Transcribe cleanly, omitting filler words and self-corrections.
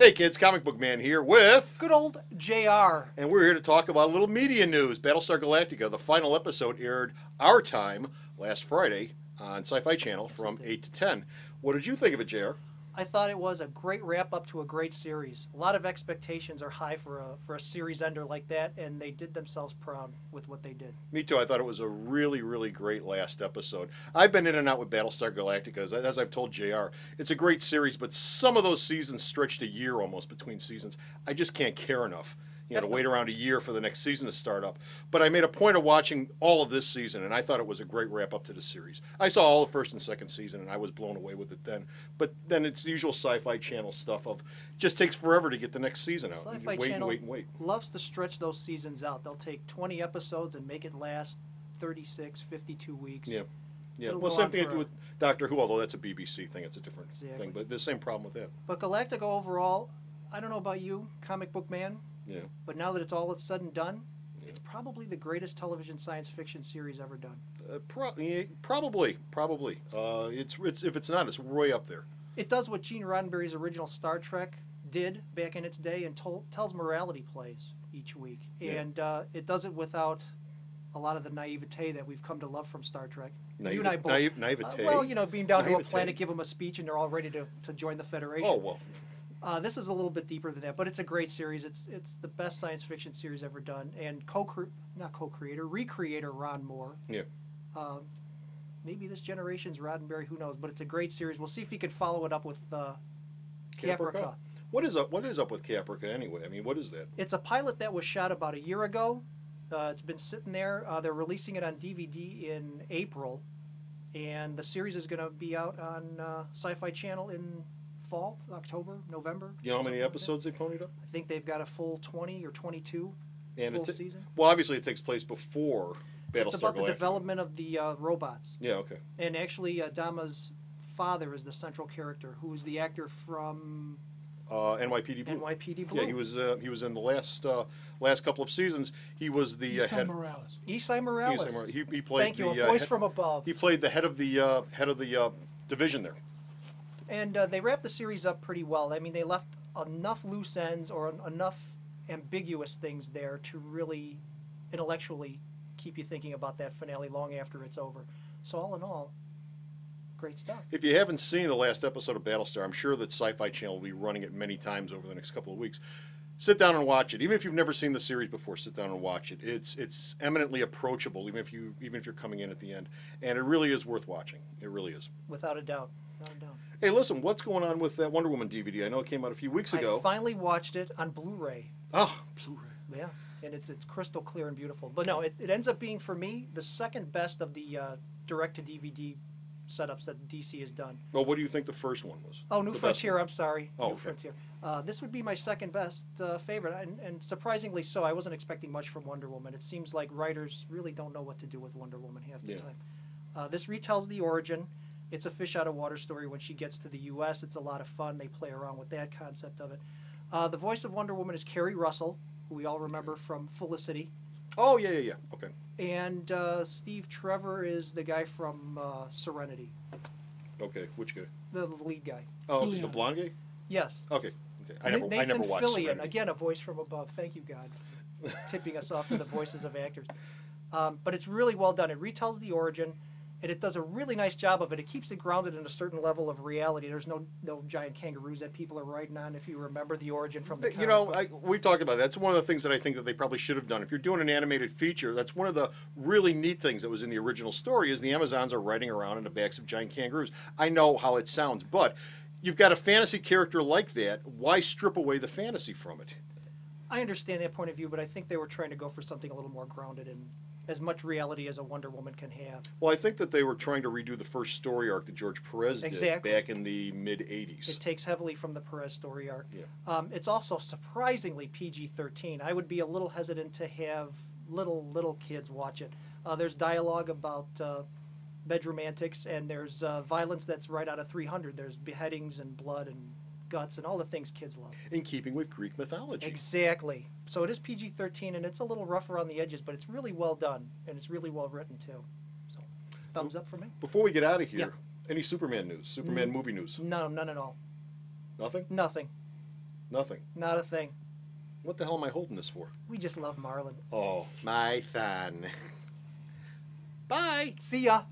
Hey kids, Comic Book Man here with... Good old JR. And we're here to talk about a little media news. Battlestar Galactica, the final episode aired our time last Friday on Sci-Fi Channel from 8 to 10. What did you think of it, JR? I thought it was a great wrap-up to a great series. A lot of expectations are high for a series ender like that, and they did themselves proud with what they did. Me too. I thought it was a really, really great last episode. I've been in and out with Battlestar Galactica. As I've told JR, it's a great series, but some of those seasons stretched a year almost between seasons. I just can't care enough. You know, to wait around a year for the next season to start up. But I made a point of watching all of this season, and I thought it was a great wrap-up to the series. I saw all the first and second season, and I was blown away with it then. But then it's the usual Sci-Fi Channel stuff of just takes forever to get the next season out. Sci-Fi Channel loves to stretch those seasons out. They'll take 20 episodes and make it last 36, 52 weeks. Yeah. Yeah, well, same thing I do with Doctor Who, although that's a BBC thing. It's a different thing, but the same problem with that. But Galactica overall, I don't know about you, Comic Book Man. Yeah. But now that it's all said and done, it's probably the greatest television science fiction series ever done. Probably. It's if it's not, it's way up there. It does what Gene Roddenberry's original Star Trek did back in its day and tells morality plays each week. Yeah. And it does it without a lot of the naivete that we've come to love from Star Trek. Naivete? You and I both. Naivete? Well, you know, being down to a planet, give them a speech, and they're all ready to join the Federation. Oh, well. This is a little bit deeper than that, but it's a great series. It's the best science fiction series ever done. And recreator Ron Moore. Yeah. Maybe this generation's Roddenberry, who knows? But it's a great series. We'll see if he could follow it up with Caprica. What is up with Caprica anyway? I mean, what is that? It's a pilot that was shot about a year ago. It's been sitting there. They're releasing it on DVD in April, and the series is going to be out on Sci-Fi Channel in fall, October, November. You know how many episodes they ponied up? I think they've got a full 20 or 22 and full season. Well, obviously it takes place before Battlestar It's about Galactica. the development of the robots. Yeah, okay. And actually, Dama's father is the central character, who's the actor from NYPD Blue. NYPD Blue. Yeah, he was in the last couple of seasons. He was the Esai Morales. Esai Morales. He played. Thank you. A voice from above. He played the head of the division there. And they wrapped the series up pretty well. I mean, they left enough loose ends or enough ambiguous things there to really intellectually keep you thinking about that finale long after it's over. So all in all, great stuff. If you haven't seen the last episode of Battlestar, I'm sure that Sci-Fi Channel will be running it many times over the next couple of weeks. Sit down and watch it. Even if you've never seen the series before, sit down and watch it. It's eminently approachable, even if you're coming in at the end, and it really is worth watching. It really is. Without a doubt. Without a doubt. Hey, listen, what's going on with that Wonder Woman DVD? I know it came out a few weeks ago. I finally watched it on Blu-ray. Oh, Blu-ray. Yeah, and it's crystal clear and beautiful. But no, it ends up being, for me, the second best of the direct-to-DVD setups that DC has done. Well, what do you think the first one was? Oh, New Frontier, I'm sorry. Oh, New Frontier. This would be my second best favorite, and surprisingly so. I wasn't expecting much from Wonder Woman. It seems like writers really don't know what to do with Wonder Woman half the time. This retells the origin. It's a fish-out-of-water story when she gets to the U.S. It's a lot of fun. They play around with that concept of it. The voice of Wonder Woman is Kerry Russell, who we all remember from Felicity. Oh, yeah. Okay. And Steve Trevor is the guy from Serenity. Okay, which guy? The lead guy. Oh, the blonde guy? Yes. Okay. I never watched Fillion, Serenity. again, a voice from above. Thank you, God, tipping us off to the voices of actors. But it's really well done. It retells the origin, and it does a really nice job of it. It keeps it grounded in a certain level of reality. There's no giant kangaroos that people are riding on, if you remember the origin from the comic. You know, we've talked about that. That's one of the things that I think that they probably should have done. If you're doing an animated feature, that's one of the really neat things that was in the original story is the Amazons are riding around on the backs of giant kangaroos. I know how it sounds, but you've got a fantasy character like that. Why strip away the fantasy from it? I understand that point of view, but I think they were trying to go for something a little more grounded in as much reality as a Wonder Woman can have. Well, I think that they were trying to redo the first story arc that George Perez did back in the mid-'80s. It takes heavily from the Perez story arc. Yeah. It's also surprisingly PG-13. I would be a little hesitant to have little kids watch it. There's dialogue about bedroom antics, and there's violence that's right out of 300. There's beheadings and blood and guts and all the things kids love. In keeping with Greek mythology. Exactly. So it is PG-13, and it's a little rough around the edges, but it's really well done, and it's really well written, too. So, thumbs up for me. Before we get out of here, any Superman news? Superman movie news? No, none at all. Nothing? Nothing. Nothing. Not a thing. What the hell am I holding this for? We just love Marlin. Oh, my son. Bye. See ya.